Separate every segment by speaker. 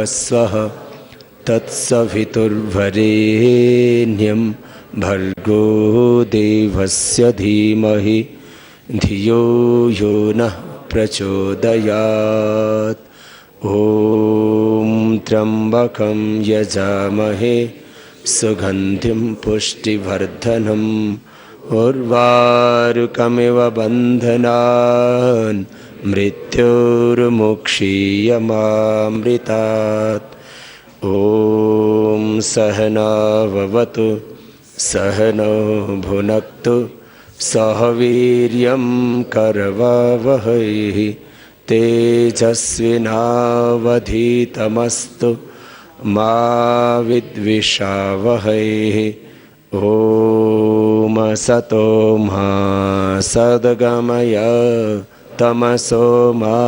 Speaker 1: स्वः तत्सवितुर्वरेण्यं भर्गो देवस्य धीमहि धियो यो नः प्रचोदयात्। ॐ त्र्यम्बकं यजामहे सुगन्धिं पुष्टिवर्धनम् उर्वारुकमिव बन्धनान् मृत्युर्मुक्षीयमामृतात्। ॐ सहनाववतु सहनौ भुनक्तु सह वीर्यं करवावहै तेजस्विनावधीतमस्तु मा विद्विषावहै। ॐ असतो मा सद्गमय तमसो मा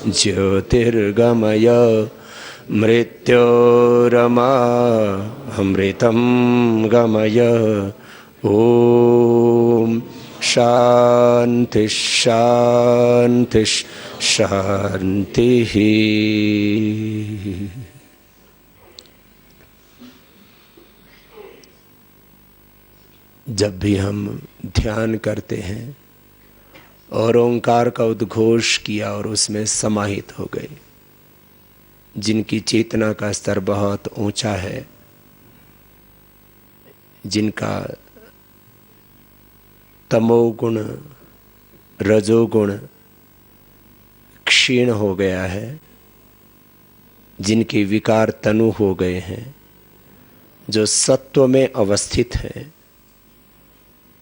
Speaker 1: ज्योतिर्गमय मृत्योरमा अमृतं गमय। ॐ शान्ति शान्ति शान्तिः। जब भी हम ध्यान करते हैं और ओंकार का उद्घोष किया और उसमें समाहित हो गए, जिनकी चेतना का स्तर बहुत ऊंचा है, जिनका तमोगुण रजोगुण क्षीण हो गया है, जिनके विकार तनु हो गए हैं, जो सत्व में अवस्थित हैं,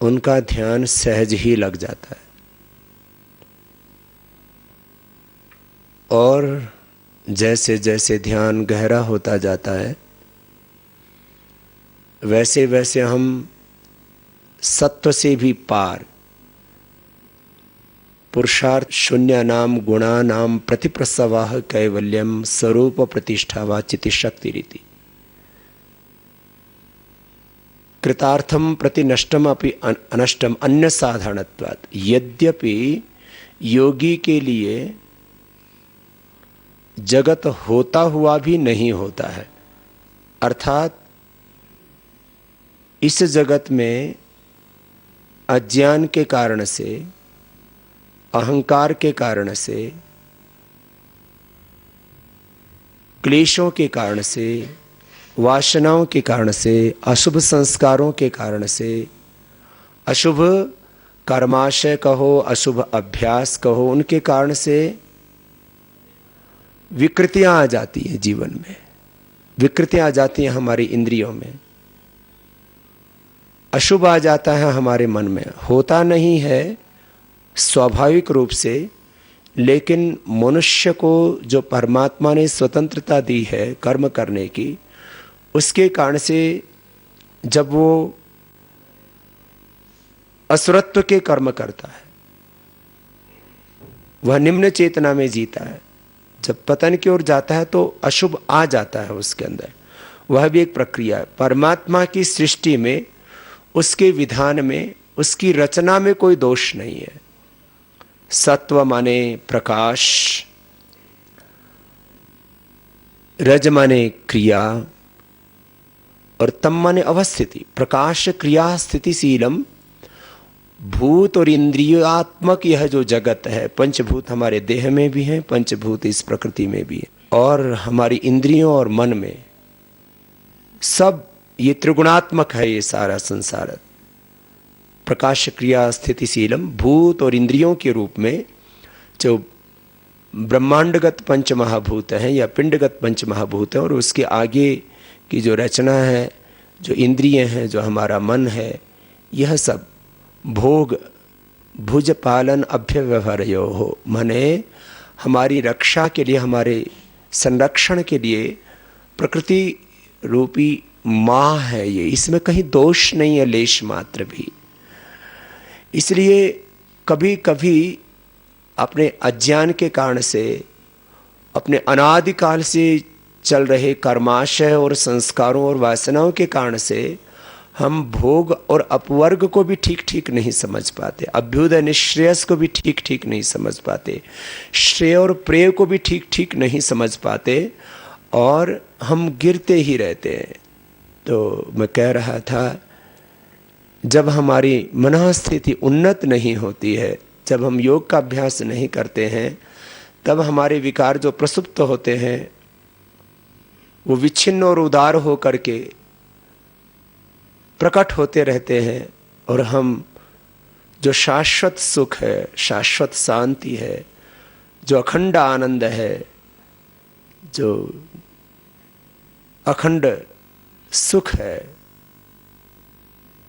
Speaker 1: उनका ध्यान सहज ही लग जाता है। और जैसे जैसे ध्यान गहरा होता जाता है, वैसे वैसे हम सत्व से भी पार पुरुषार्थ शून्य नाम गुणा नाम प्रतिप्रसवाह कैवल्यम स्वरूप प्रतिष्ठा व चितिशक्ति रीति कृतार्थम प्रति नष्टम अपि अनष्टम अन्य साधारणत्वात्। यद्यपि योगी के लिए जगत होता हुआ भी नहीं होता है, अर्थात इस जगत में अज्ञान के कारण से, अहंकार के कारण से, क्लेशों के कारण से, वासनाओं के कारण से, अशुभ संस्कारों के कारण से, अशुभ कर्माशय कहो, अशुभ अभ्यास कहो, उनके कारण से विकृतियां आ जाती हैं जीवन में, विकृतियां आ जाती हैं हमारी इंद्रियों में, अशुभ आ जाता है हमारे मन में। होता नहीं है स्वाभाविक रूप से, लेकिन मनुष्य को जो परमात्मा ने स्वतंत्रता दी है कर्म करने की, उसके कारण से जब वो असुरत्व के कर्म करता है, वह निम्न चेतना में जीता है। जब पतन की ओर जाता है तो अशुभ आ जाता है उसके अंदर, वह भी एक प्रक्रिया है। परमात्मा की सृष्टि में, उसके विधान में, उसकी रचना में कोई दोष नहीं है। सत्व माने प्रकाश, रज माने क्रिया और तम माने अवस्थिति। प्रकाश क्रिया स्थितिशीलम, भूत और इंद्रियात्मक यह जो जगत है, पंचभूत हमारे देह में भी हैं, पंचभूत इस प्रकृति में भी है, और हमारी इंद्रियों और मन में, सब ये त्रिगुणात्मक है। ये सारा संसार प्रकाश क्रिया स्थितिशीलम, भूत और इंद्रियों के रूप में जो ब्रह्मांडगत पंच महाभूत हैं या पिंडगत पंच महाभूत हैं, और उसके आगे की जो रचना है, जो इंद्रिय हैं, जो हमारा मन है, यह सब भोग भुज पालन अभ्यव्यवहारयो हो, माने हमारी रक्षा के लिए, हमारे संरक्षण के लिए प्रकृति रूपी माँ है ये, इसमें कहीं दोष नहीं है लेश मात्र भी। इसलिए कभी कभी अपने अज्ञान के कारण से, अपने अनादिकाल से चल रहे कर्माशय और संस्कारों और वासनाओं के कारण से हम भोग और अपवर्ग को भी ठीक ठीक नहीं समझ पाते, अभ्युदय निश्रेयस को भी ठीक ठीक नहीं समझ पाते, श्रेय और प्रेय को भी ठीक ठीक नहीं समझ पाते, और हम गिरते ही रहते हैं। तो मैं कह रहा था, जब हमारी मनःस्थिति उन्नत नहीं होती है, जब हम योग का अभ्यास नहीं करते हैं, तब हमारे विकार जो प्रसुप्त होते हैं वो विच्छिन्न और उदार हो करके प्रकट होते रहते हैं, और हम जो शाश्वत सुख है, शाश्वत शांति है, जो अखंड आनंद है, जो अखंड सुख है,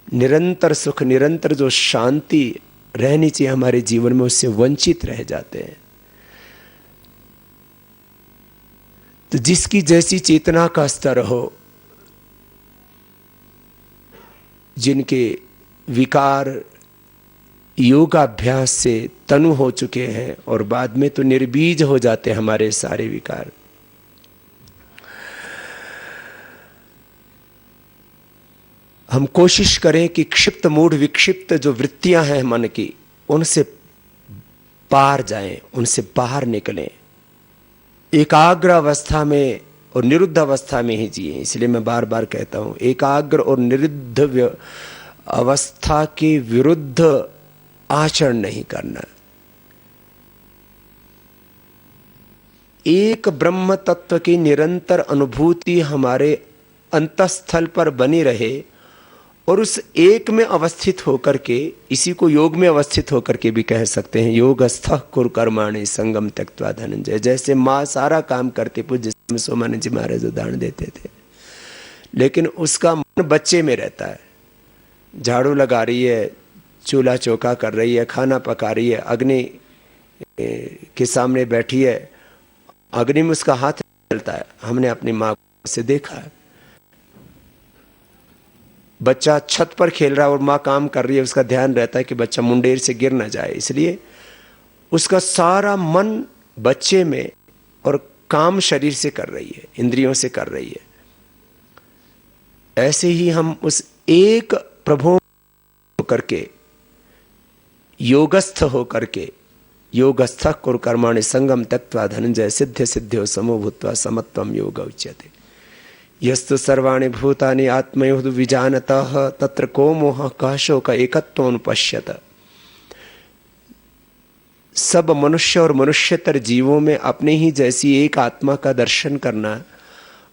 Speaker 1: निरंतर सुख, निरंतर जो शांति रहनी चाहिए हमारे जीवन में, उससे वंचित रह जाते हैं। तो जिसकी जैसी चेतना का स्तर हो, जिनके विकार योगाभ्यास से तनु हो चुके हैं और बाद में तो निर्बीज हो जाते हैं हमारे सारे विकार, हम कोशिश करें कि क्षिप्त मूढ़ विक्षिप्त जो वृत्तियां हैं मन की, उनसे पार जाएं, उनसे बाहर निकलें, एकाग्र अवस्था में और निरुद्ध अवस्था में ही जिए। इसलिए मैं बार बार कहता हूं, एकाग्र और निरुद्ध अवस्था के विरुद्ध आचरण नहीं करना। एक ब्रह्म तत्व की निरंतर अनुभूति हमारे अंतस्थल पर बनी रहे, और उस एक में अवस्थित होकर के, इसी को योग में अवस्थित होकर के भी कह सकते हैं, योगस्थः कुरु कर्माणि संगम त्यक्त्वा धनंजय। जैसे माँ सारा काम करते, पूज्य सोमानंद जी महाराज उदाहरण देते थे, लेकिन उसका मन बच्चे में रहता है। झाड़ू लगा रही है, चूल्हा चौका कर रही है, खाना पका रही है, अग्नि के सामने बैठी है, अग्नि में उसका हाथ चलता है। हमने अपनी माँ से देखा है, बच्चा छत पर खेल रहा है और माँ काम कर रही है, उसका ध्यान रहता है कि बच्चा मुंडेर से गिर ना जाए, इसलिए उसका सारा मन बच्चे में, और काम शरीर से कर रही है, इंद्रियों से कर रही है। ऐसे ही हम उस एक प्रभु होकर के, योगस्थ होकर के, योगस्थ कुरु कर्माणि संगम त्यक्त्वा धनंजय सिद्ध सिद्ध्यो समो भूत्वा समत्वम योग उच्यते। यस्तु सर्वाणि भूतानि आत्मयोः विजानतः तत्र को मोह कः शोक एकत्वमुपश्यत। सब मनुष्य और मनुष्यतर जीवों में अपने ही जैसी एक आत्मा का दर्शन करना,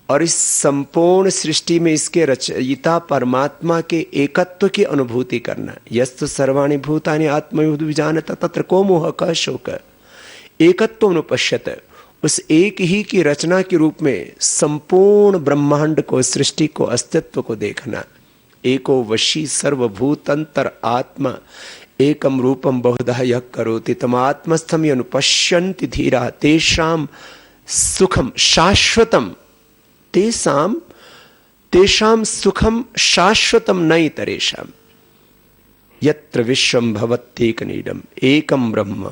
Speaker 1: और इस संपूर्ण सृष्टि में इसके रचयिता परमात्मा के एकत्व की अनुभूति करना। यस्तु सर्वाणि भूतानि आत्मयोः विजानतः तत्र को मोह कः शोक एकत्वमुपश्यत। उस एक ही की रचना के रूप में संपूर्ण ब्रह्मांड को, सृष्टि को, अस्तित्व को देखना। एको वशी सर्वभूतंतर आत्मा एकम रूपम बहुधा यः करोति तमात्मस्थम अनुपश्यन्ति धीरा तेषाम सुखम शाश्वतम, तेषाम सुखम शाश्वतम न इतरेषाम। यत्र विश्वम भवत्येकनीडम एकम ब्रह्म।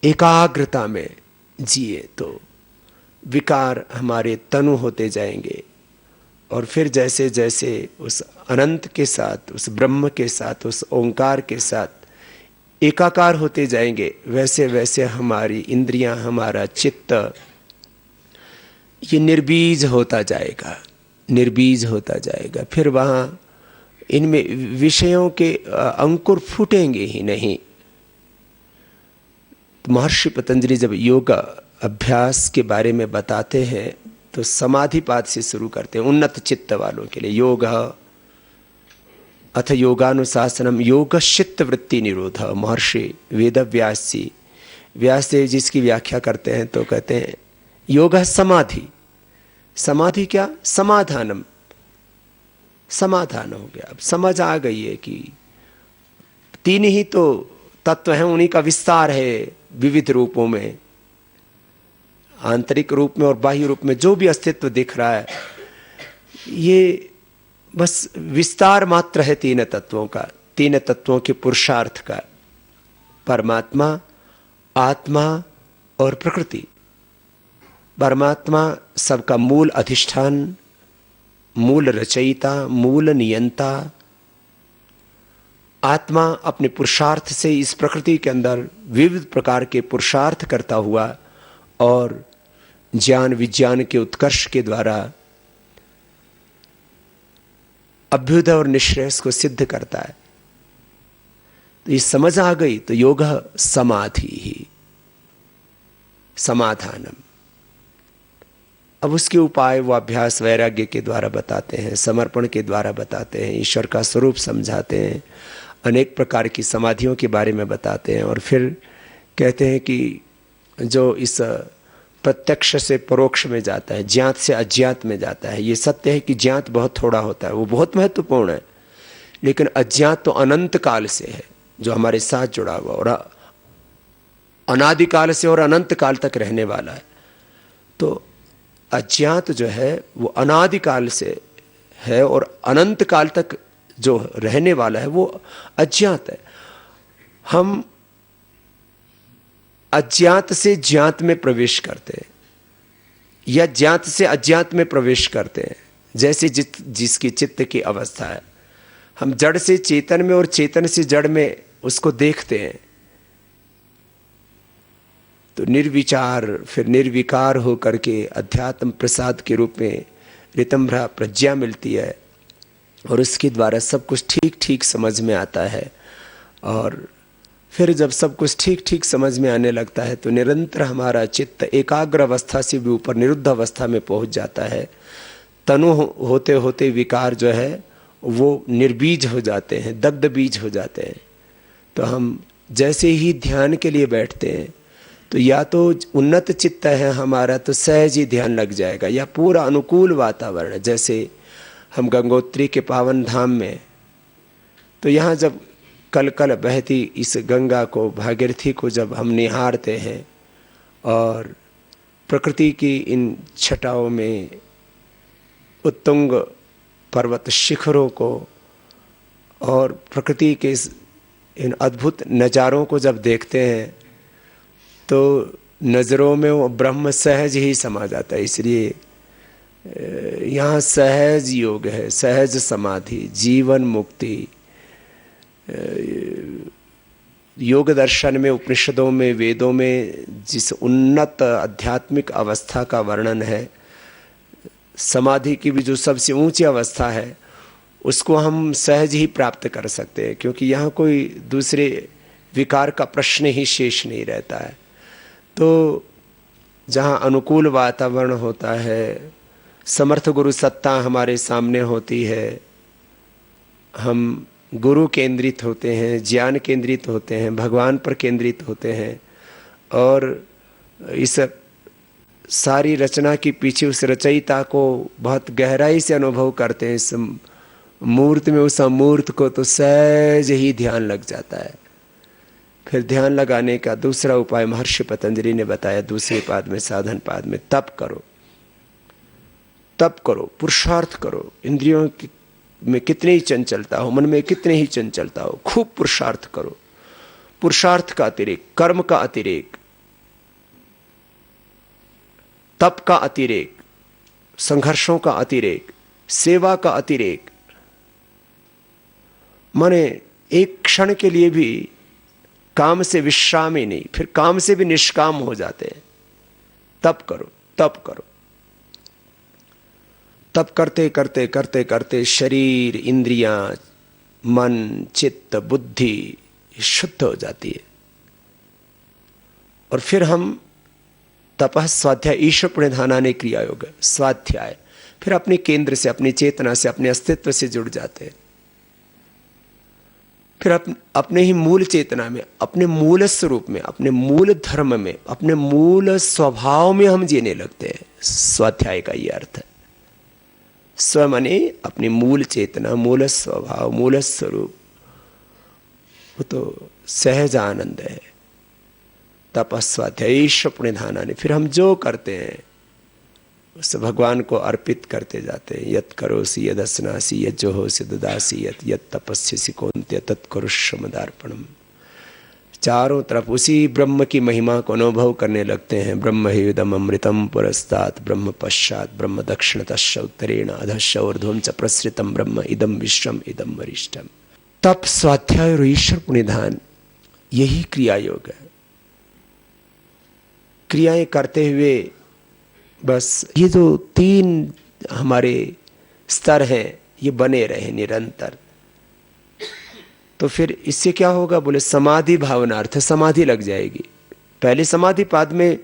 Speaker 1: एकाग्रता में जिए तो विकार हमारे तनु होते जाएंगे, और फिर जैसे जैसे उस अनंत के साथ, उस ब्रह्म के साथ, उस ओंकार के साथ एकाकार होते जाएंगे, वैसे वैसे हमारी इंद्रियां, हमारा चित्त ये निर्बीज होता जाएगा, निर्बीज होता जाएगा। फिर वहाँ इनमें विषयों के अंकुर फूटेंगे ही नहीं। तो महर्षि पतंजलि जब योग अभ्यास के बारे में बताते हैं तो समाधिपाद से शुरू करते हैं। उन्नत चित्त वालों के लिए योग अथ योगानुशासनम योगश्चित्त वृत्ति निरोध। महर्षि वेदव्यास जी, व्यास देव जिसकी व्याख्या करते हैं तो कहते हैं योग समाधि। समाधि क्या? समाधानम, समाधान हो गया। अब समझ आ गई है कि तीन ही तो तत्व हैं, उन्हीं का विस्तार है विविध रूपों में, आंतरिक रूप में और बाह्य रूप में जो भी अस्तित्व दिख रहा है ये बस विस्तार मात्र है तीन तत्वों का, तीन तत्वों के पुरुषार्थ का, परमात्मा, आत्मा और प्रकृति। परमात्मा सबका मूल अधिष्ठान, मूल रचयिता, मूल नियंता। आत्मा अपने पुरुषार्थ से इस प्रकृति के अंदर विविध प्रकार के पुरुषार्थ करता हुआ और ज्ञान विज्ञान के उत्कर्ष के द्वारा अभ्युदय और निःश्रेयस को सिद्ध करता है। तो ये समझ आ गई तो योग समाधि ही, समाधानम। अब उसके उपाय वो अभ्यास वैराग्य के द्वारा बताते हैं, समर्पण के द्वारा बताते हैं, ईश्वर का स्वरूप समझाते हैं, अनेक प्रकार की समाधियों के बारे में बताते हैं। और फिर कहते हैं कि जो इस प्रत्यक्ष से परोक्ष में जाता है, ज्ञात से अज्ञात में जाता है। ये सत्य है कि ज्ञात बहुत थोड़ा होता है, वो बहुत महत्वपूर्ण है, लेकिन अज्ञात तो अनंत काल से है जो हमारे साथ जुड़ा हुआ और अनादिकाल से और अनंत काल तक रहने वाला है। तो अज्ञात जो है वो अनादिकाल से है और अनंत काल तक जो रहने वाला है वो अज्ञात है। हम अज्ञात से ज्ञात में प्रवेश करते हैं या ज्ञात से अज्ञात में प्रवेश करते हैं, जैसे जिसकी चित्त की अवस्था है। हम जड़ से चेतन में और चेतन से जड़ में उसको देखते हैं तो निर्विचार फिर निर्विकार होकर के अध्यात्म प्रसाद के रूप में ऋतंभ्रा प्रज्ञा मिलती है और उसके द्वारा सब कुछ ठीक ठीक समझ में आता है। और फिर जब सब कुछ ठीक ठीक समझ में आने लगता है तो निरंतर हमारा चित्त एकाग्र अवस्था से भी ऊपर निरुद्ध अवस्था में पहुंच जाता है। तनु होते होते विकार जो है वो निर्बीज हो जाते हैं, दग्ध बीज हो जाते हैं। तो हम जैसे ही ध्यान के लिए बैठते हैं तो या तो उन्नत चित्त है हमारा तो सहज ही ध्यान लग जाएगा, या पूरा अनुकूल वातावरण है। जैसे हम गंगोत्री के पावन धाम में, तो यहाँ जब कल कल बहती इस गंगा को, भागीरथी को जब हम निहारते हैं और प्रकृति की इन छटाओं में उत्तुंग पर्वत शिखरों को और प्रकृति के इन अद्भुत नज़ारों को जब देखते हैं तो नज़रों में वो ब्रह्म सहज ही समा जाता है। इसलिए यहाँ सहज योग है, सहज समाधि, जीवन मुक्ति। योग दर्शन में, उपनिषदों में, वेदों में जिस उन्नत आध्यात्मिक अवस्था का वर्णन है, समाधि की भी जो सबसे ऊंची अवस्था है, उसको हम सहज ही प्राप्त कर सकते हैं, क्योंकि यहाँ कोई दूसरे विकार का प्रश्न ही शेष नहीं रहता है। तो जहाँ अनुकूल वातावरण होता है, समर्थ गुरु सत्ता हमारे सामने होती है, हम गुरु केंद्रित होते हैं, ज्ञान केंद्रित होते हैं, भगवान पर केंद्रित होते हैं और इस सारी रचना के पीछे उस रचयिता को बहुत गहराई से अनुभव करते हैं। इस मूर्त में उस अमूर्त को तो सहज ही ध्यान लग जाता है। फिर ध्यान लगाने का दूसरा उपाय महर्षि पतंजलि ने बताया दूसरे पाद में, साधन पाद में, तप करो, तप करो, पुरुषार्थ करो। इंद्रियों में कितनी ही चंचलता हो, मन में कितनी ही चंचलता हो, खूब पुरुषार्थ करो। पुरुषार्थ का अतिरेक, कर्म का अतिरेक, तप का अतिरेक, संघर्षों का अतिरेक, सेवा का अतिरेक। माने एक क्षण के लिए भी काम से विश्राम ही नहीं, फिर काम से भी निष्काम हो जाते हैं। तप करो, तप करो। तप करते करते करते करते शरीर, इंद्रियां, मन, चित्त, बुद्धि शुद्ध हो जाती है। और फिर हम तपः स्वाध्याय ईश्वर प्रणिधानानि क्रिया योग स्वाध्याय, फिर अपने केंद्र से, अपनी चेतना से, अपने अस्तित्व से जुड़ जाते हैं। फिर अपने ही मूल चेतना में, अपने मूल स्वरूप में, अपने मूल धर्म में, अपने मूल स्वभाव में हम जीने लगते हैं। स्वाध्याय का ये अर्थ है। स्व माने अपनी मूल चेतना, मूल स्वभाव, मूल स्वरूप, वो तो सहज आनंद है। तपस्वाध्याय ईश्वर प्रणिधानानि, फिर हम जो करते हैं उस भगवान को अर्पित करते जाते हैं। यत् करोसि यदश्नासि यज्जो होसि ददासि यत् तपस्यसि कौन्तेय तत्कुरुष्व मदार्पणम्। चारों तरफ उसी ब्रह्म की महिमा को अनुभव करने लगते हैं। ब्रह्म हि इदम् अमृतम् पुरस्तात् ब्रह्म पश्चात् ब्रह्म दक्षिणतश्च उत्तरेण अधश्च ऊर्ध्वं च प्रसृतं ब्रह्म इदं विश्वम् इदं वरिष्ठम्। तप, स्वाध्याय और ईश्वर प्रणिधान, यही क्रिया योग है। क्रियाएं करते हुए बस ये जो तीन हमारे स्तर हैं ये बने रहे निरंतर, तो फिर इससे क्या होगा? बोले समाधि भावनार्थ, समाधि लग जाएगी। पहले समाधि पाद में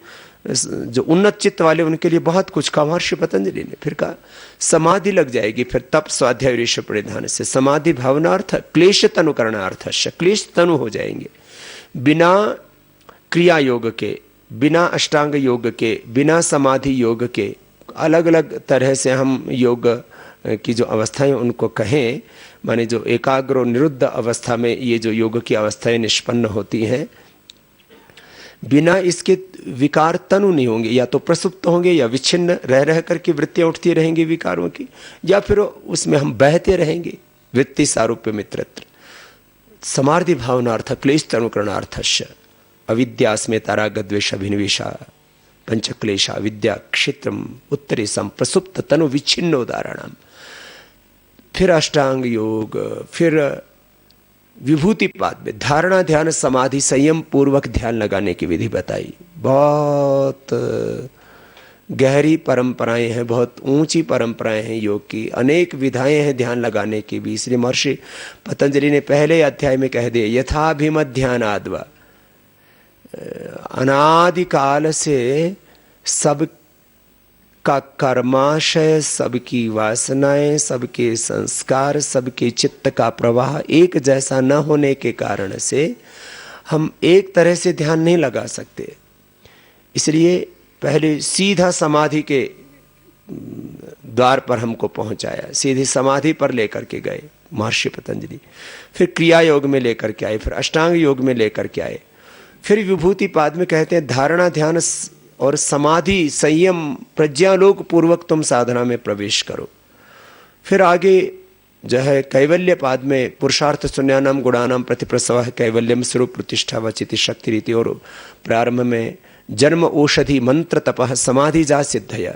Speaker 1: जो उन्नत चित्त वाले उनके लिए बहुत कुछ कहा महर्षि पतंजलि ने, फिर कहा समाधि लग जाएगी। फिर तप, स्वाध्याय और ईश्वर प्रणिधान से समाधि भावनार्थ क्लेश तनु करणार्थ, क्लेश तनु हो जाएंगे। बिना क्रिया योग के, बिना अष्टांग योग के, बिना समाधि योग के, अलग अलग तरह से हम योग की जो अवस्थाएं उनको कहें, माने जो एकाग्र और निरुद्ध अवस्था में ये जो योग की अवस्थाएं निष्पन्न होती हैं, बिना इसके विकार तनु नहीं होंगे। या तो प्रसुप्त होंगे या विच्छिन्न रह रह करके वृत्तियां उठती रहेंगी विकारों की, या फिर उसमें हम बहते रहेंगे। वृत्ति सारूप्य मित्रत्र समाधि भावनार्थ क्लेश तनुकरणार्थश्च अविद्या स्मेता राग द्वेष अभिनिवेशा पंचक्लेशा विद्या क्षेत्रम उत्तरे सम प्रसुप्त तनु विच्छिन्नोदाहरणम। फिर अष्टांग योग, फिर विभूति पाद में धारणा ध्यान समाधि संयम पूर्वक ध्यान लगाने की विधि बताई। बहुत गहरी परंपराएं हैं, बहुत ऊंची परंपराएं हैं योग की, अनेक विधाएं हैं ध्यान लगाने की भी। इसलिए महर्षि पतंजलि ने पहले अध्याय में कह दिया यथाभिमत ध्यानाद्वा, अनादिकाल से सब का कर्माशय, सबकी वासनाएं, सबके संस्कार, सबके चित्त का प्रवाह एक जैसा न होने के कारण से हम एक तरह से ध्यान नहीं लगा सकते। इसलिए पहले सीधा समाधि के द्वार पर हमको पहुंचाया, सीधी समाधि पर लेकर के गए महर्षि पतंजलि। फिर क्रिया योग में लेकर के आए, फिर अष्टांग योग में लेकर के आए। फिर विभूति पाद में कहते हैं धारणा ध्यान और समाधि संयम प्रज्ञालोक पूर्वक तुम साधना में प्रवेश करो। फिर आगे जो है कैवल्य पाद में पुरुषार्थ शून्यानाम गुणानाम प्रतिप्रसव कैवल्यम स्वरूप प्रतिष्ठा वचिति शक्ति रीति, और प्रारंभ में जन्म औषधि मंत्र तपः समाधि जा सिद्धय।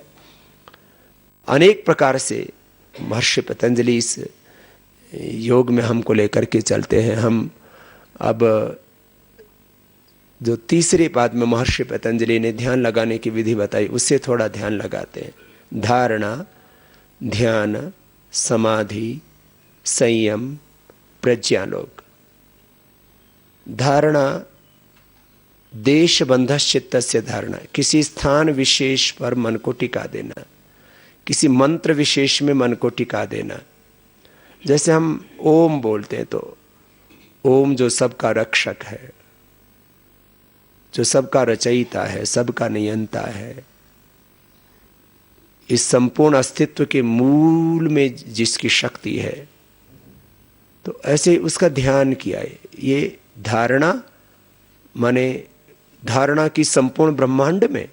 Speaker 1: अनेक प्रकार से महर्षि पतंजलि इस योग में हमको लेकर के चलते हैं। हम अब जो तीसरे पाद में महर्षि पतंजलि ने ध्यान लगाने की विधि बताई, उससे थोड़ा ध्यान लगाते हैं। धारणा ध्यान समाधि संयम प्रज्ञालोक। धारणा देश बंधश्चित्त से धारणा, किसी स्थान विशेष पर मन को टिका देना, किसी मंत्र विशेष में मन को टिका देना। जैसे हम ओम बोलते हैं तो ओम जो सबका रक्षक है, जो सबका रचयिता है, सबका नियंता है, इस संपूर्ण अस्तित्व के मूल में जिसकी शक्ति है, तो ऐसे उसका ध्यान किया है। ये धारणा माने धारणा की संपूर्ण ब्रह्मांड में,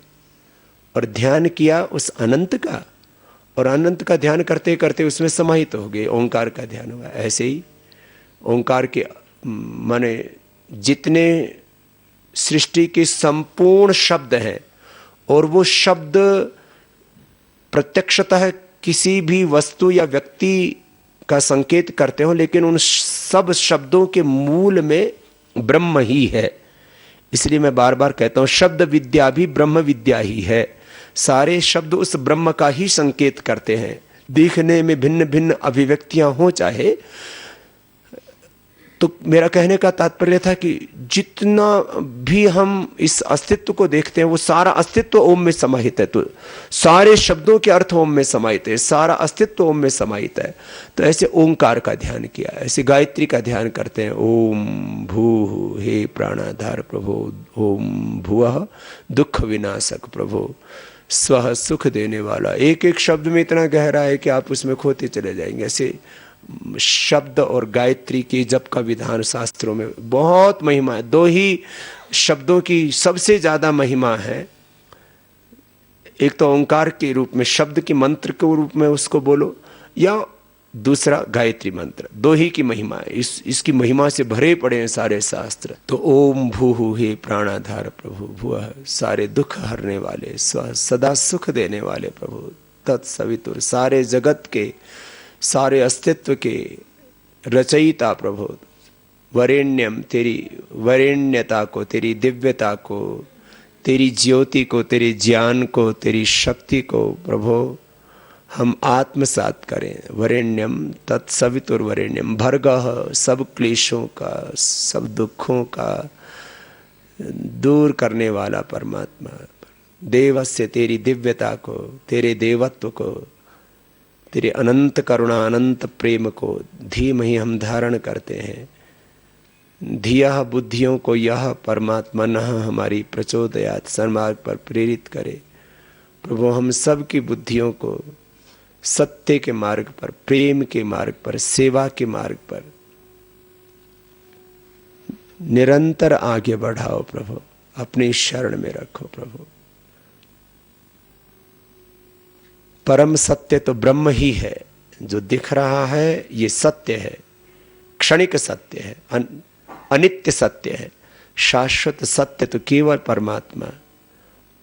Speaker 1: और ध्यान किया उस अनंत का, और अनंत का ध्यान करते करते उसमें समाहित हो गए। ओंकार का ध्यान हुआ। ऐसे ही ओंकार के माने जितने सृष्टि के संपूर्ण शब्द हैं, और वो शब्द प्रत्यक्षतः किसी भी वस्तु या व्यक्ति का संकेत करते हो, लेकिन उन सब शब्दों के मूल में ब्रह्म ही है। इसलिए मैं बार बार कहता हूं शब्द विद्या भी ब्रह्म विद्या ही है। सारे शब्द उस ब्रह्म का ही संकेत करते हैं। दिखने में भिन्न भिन्न अभिव्यक्तियां हो चाहे, तो मेरा कहने का तात्पर्य था कि जितना भी हम इस अस्तित्व को देखते हैं वो सारा अस्तित्व ओम में समाहित है। तो सारे शब्दों के अर्थ ओम में समाहित है, सारा अस्तित्व ओम में समाहित है। तो ऐसे ओंकार का ध्यान किया, ऐसे गायत्री का ध्यान करते हैं। ओम भू, हे प्राणाधार प्रभो, ओम भुवः दुख विनाशक प्रभो, स्वः सुख देने वाला। एक एक शब्द में इतना गहरा है कि आप उसमें खोते चले जाएंगे। ऐसे शब्द और गायत्री के जप का विधान शास्त्रों में बहुत महिमा है। दो ही शब्दों की सबसे ज्यादा महिमा है, एक तो ओंकार के रूप में शब्द के मंत्र के रूप में उसको बोलो, या दूसरा गायत्री मंत्र। दो ही की महिमा है। इसकी महिमा से भरे पड़े हैं सारे शास्त्र। तो ओम भू, हे प्राणाधार प्रभु, भुवः सारे दुख हरने वाले, स्व सदा सुख देने वाले प्रभु, तत्सवितुर सारे जगत के, सारे अस्तित्व के रचयिता प्रभु, वरेण्यम तेरी वरेण्यता को, तेरी दिव्यता को, तेरी ज्योति को, तेरे ज्ञान को, तेरी शक्ति को प्रभु हम आत्मसात करें। वरेण्यम तत्सवितुर्वरेण्यम, भर्गः सब क्लेशों का, सब दुखों का दूर करने वाला परमात्मा। देवस्य तेरी दिव्यता को, तेरे देवत्व को, तेरे अनंत करुणा अनंत प्रेम को धीमहि हम धारण करते हैं। धिया बुद्धियों को यह परमात्मा न हमारी प्रचोदयात सन्मार्ग पर प्रेरित करे। प्रभु हम सब की बुद्धियों को सत्य के मार्ग पर, प्रेम के मार्ग पर, सेवा के मार्ग पर निरंतर आगे बढ़ाओ प्रभु, अपनी शरण में रखो प्रभु। परम सत्य तो ब्रह्म ही है, जो दिख रहा है ये सत्य है, क्षणिक सत्य है, अनित्य सत्य है। शाश्वत सत्य तो केवल परमात्मा।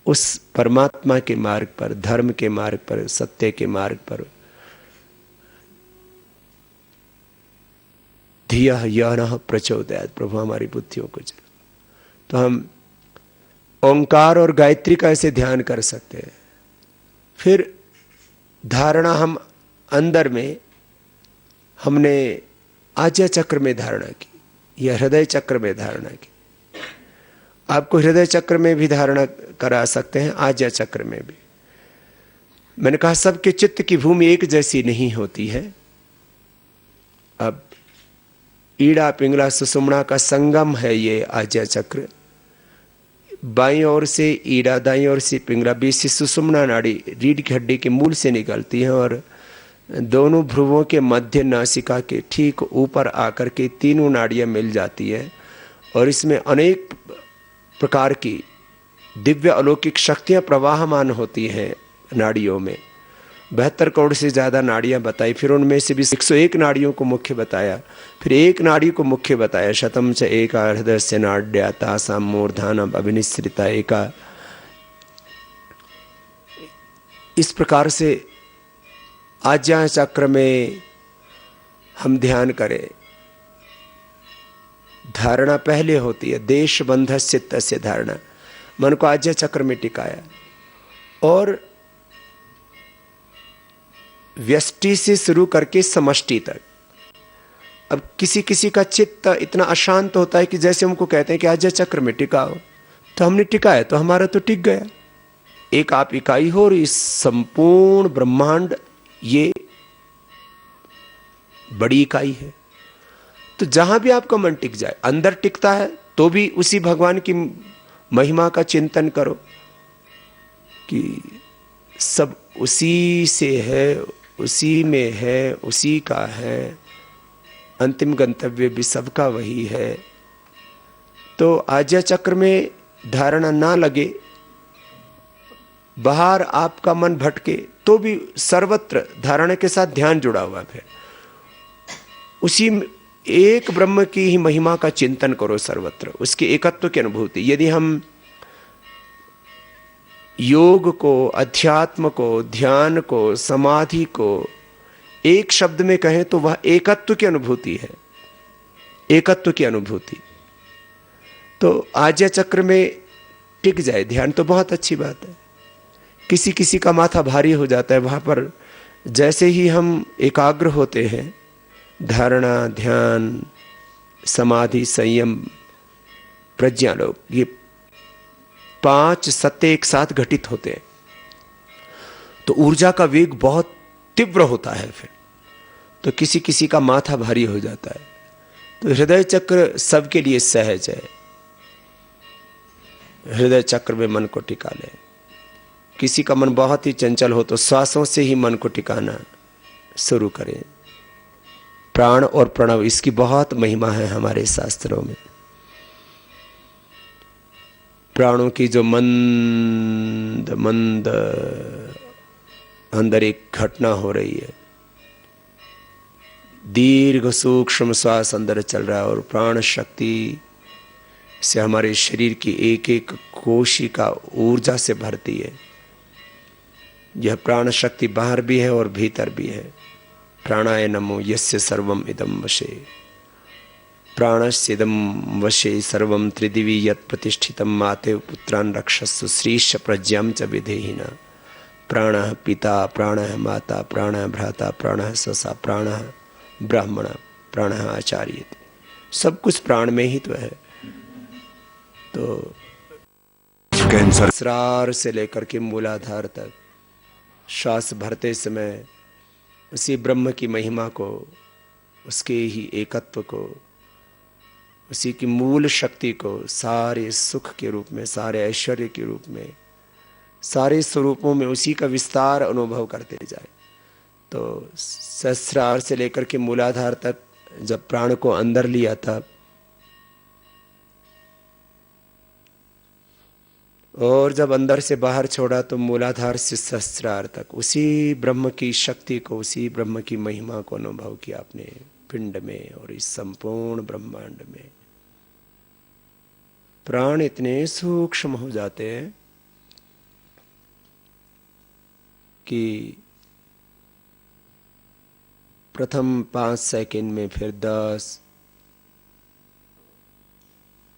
Speaker 1: उस परमात्मा के मार्ग पर, धर्म के मार्ग पर, सत्य के मार्ग पर धिया यह प्रचोदयात्, प्रभु हमारी बुद्धियों को चलो। तो हम ओंकार और गायत्री का ऐसे ध्यान कर सकते हैं। फिर धारणा हम अंदर में हमने आज्ञा चक्र में धारणा की या हृदय चक्र में धारणा की। आपको हृदय चक्र में भी धारणा करा सकते हैं, आज्ञा चक्र में भी। मैंने कहा सबके चित्त की भूमि एक जैसी नहीं होती है। अब ईड़ा पिंगला सुषुम्ना का संगम है ये आज्ञा चक्र। बाईं ओर से ईड़ा, दाईं ओर से पिंगला, बीच से सुषुम्ना नाड़ी रीढ़ की हड्डी के मूल से निकलती है और दोनों भ्रुवों के मध्य नासिका के ठीक ऊपर आकर के तीनों नाड़ियां मिल जाती है। और इसमें अनेक प्रकार की दिव्य अलौकिक शक्तियां प्रवाहमान होती हैं नाड़ियों में। 72 करोड़ से ज़्यादा नाड़ियां बताई, फिर उनमें से भी 101 नाड़ियों को मुख्य बताया, फिर एक नाड़ी को मुख्य बताया। शतम च एका हृदयस्य नाड्या तासां मूर्धानम अभिनिश्रिता एका। इस प्रकार से आज्ञा चक्र में हम ध्यान करें। धारणा पहले होती है, देश बंधस्य तस्य धारणा। मन को आज्ञा चक्र में टिकाया और व्यष्टि से शुरू करके समष्टि तक। अब किसी किसी का चित्त इतना अशांत होता है कि जैसे हमको कहते हैं कि आज्ञा चक्र में टिकाओ, तो हमने टिकाया तो हमारा तो टिक गया। एक आप इकाई हो और इस संपूर्ण ब्रह्मांड ये बड़ी इकाई है। तो जहां भी आपका मन टिक जाए, अंदर टिकता है तो भी उसी भगवान की महिमा का चिंतन करो कि सब उसी से है, उसी में है, उसी का है, अंतिम गंतव्य भी सबका वही है। तो आज्ञा चक्र में धारणा ना लगे, बाहर आपका मन भटके, तो भी सर्वत्र धारणा के साथ ध्यान जुड़ा हुआ है। उसी एक ब्रह्म की ही महिमा का चिंतन करो सर्वत्र, उसके एकत्व की अनुभूति। यदि हम योग को, अध्यात्म को, ध्यान को, समाधि को एक शब्द में कहें तो वह एकत्व की अनुभूति है, एकत्व की अनुभूति। तो आज्ञा चक्र में टिक जाए ध्यान तो बहुत अच्छी बात है। किसी किसी का माथा भारी हो जाता है, वहां पर जैसे ही हम एकाग्र होते हैं, धारणा, ध्यान, समाधि, संयम, प्रज्ञा लोग, ये 5 सत्य एक साथ घटित होते हैं तो ऊर्जा का वेग बहुत तीव्र होता है। फिर तो किसी किसी का माथा भारी हो जाता है। तो हृदय चक्र सबके लिए सहज है। हृदय चक्र में मन को टिका ले। किसी का मन बहुत ही चंचल हो तो श्वासों से ही मन को टिकाना शुरू करें। प्राण और प्रणव, इसकी बहुत महिमा है हमारे शास्त्रों में। प्राणों की जो मंद मंद अंदर एक घटना हो रही है, दीर्घ सूक्ष्म श्वास अंदर चल रहा है और प्राण शक्ति से हमारे शरीर की एक एक कोशिका ऊर्जा से भरती है। यह प्राण शक्ति बाहर भी है और भीतर भी है। प्राणाय नमो यस्य सर्वम इदम वशे, प्राणस्येदम वशे सर्वम त्रिदिवी यत् प्रतिष्ठितम माते पुत्रान् रक्षस्सु श्रीश प्रज्ञां च विधेहिना। प्राणः पिता, प्राणः माता, प्राणः भ्राता, प्राणः ससा, प्राणः ब्राह्मण, प्राणः आचार्य। सब कुछ प्राण में ही तो है। तो कैंसर स्रार से लेकर के मूलाधार तक श्वास भरते समय उसी ब्रह्म की महिमा को, उसके ही एकत्व को, उसी की मूल शक्ति को सारे सुख के रूप में, सारे ऐश्वर्य के रूप में, सारे स्वरूपों में उसी का विस्तार अनुभव करते जाए। तो सहस्रार से लेकर के मूलाधार तक जब प्राण को अंदर लिया था और जब अंदर से बाहर छोड़ा तो मूलाधार से सहस्रार तक उसी ब्रह्म की शक्ति को, उसी ब्रह्म की महिमा को अनुभव किया अपने पिंड में और इस संपूर्ण ब्रह्मांड में। प्राण इतने सूक्ष्म हो जाते हैं कि प्रथम 5 सेकंड में, फिर 10,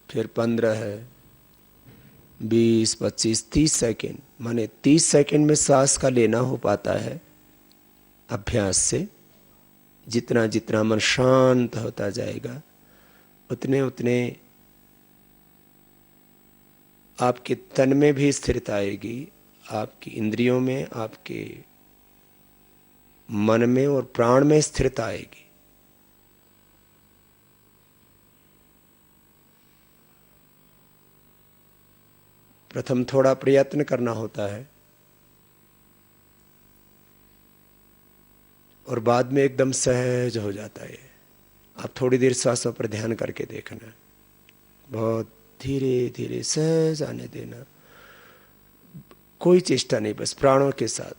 Speaker 1: फिर 15 है, 20, 25, 30 सेकंड, माने 30 सेकंड में सांस का लेना हो पाता है अभ्यास से। जितना जितना मन शांत होता जाएगा उतने उतने आपके तन में भी स्थिरता आएगी, आपकी इंद्रियों में, आपके मन में और प्राण में स्थिरता आएगी। प्रथम थोड़ा प्रयत्न करना होता है और बाद में एकदम सहज हो जाता है। आप थोड़ी देर सांसों पर ध्यान करके देखना, बहुत धीरे धीरे सहज आने देना, कोई चेष्टा नहीं, बस प्राणों के साथ।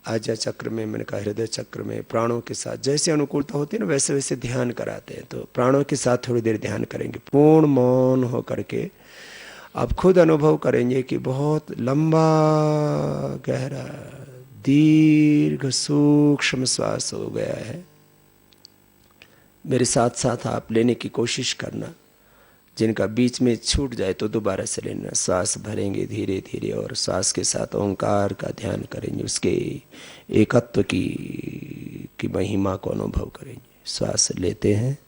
Speaker 1: आज्ञा चक्र में, मैंने कहा हृदय चक्र में, प्राणों के साथ जैसे अनुकूलता होती है ना वैसे वैसे ध्यान कराते हैं। तो प्राणों के साथ थोड़ी देर ध्यान करेंगे, पूर्ण मौन हो करके आप खुद अनुभव करेंगे कि बहुत लंबा, गहरा, दीर्घ, सूक्ष्म श्वास हो गया है। मेरे साथ साथ आप लेने की कोशिश करना। जिनका बीच में छूट जाए तो दोबारा से लेना। सांस भरेंगे धीरे धीरे और सांस के साथ ओंकार का ध्यान करेंगे, उसके एकत्व की महिमा को अनुभव करेंगे। श्वास लेते हैं,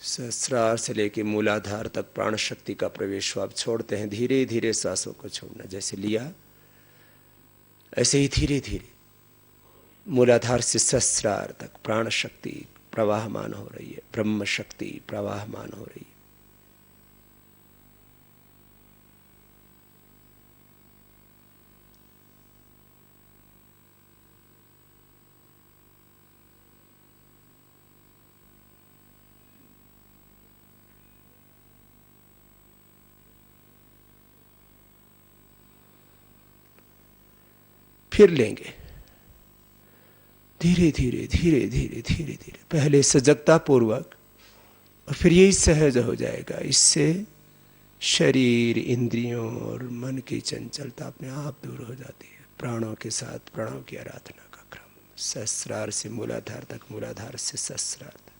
Speaker 1: सहस्रार से लेके मूलाधार तक प्राण शक्ति का प्रवेश आप छोड़ते हैं। धीरे धीरे सांसों को छोड़ना, जैसे लिया ऐसे ही धीरे धीरे मूलाधार से सहस्रार तक प्राण शक्ति प्रवाहमान हो रही है, ब्रह्म शक्ति प्रवाहमान हो रही है। फिर लेंगे धीरे धीरे धीरे धीरे धीरे धीरे, पहले सजगता पूर्वक और फिर यही सहज हो जाएगा। इससे शरीर, इंद्रियों और मन की चंचलता अपने आप दूर हो जाती है। प्राणों के साथ प्रणव की आराधना का क्रम, सहस्रार से मूलाधार तक, मूलाधार से सहस्रार तक।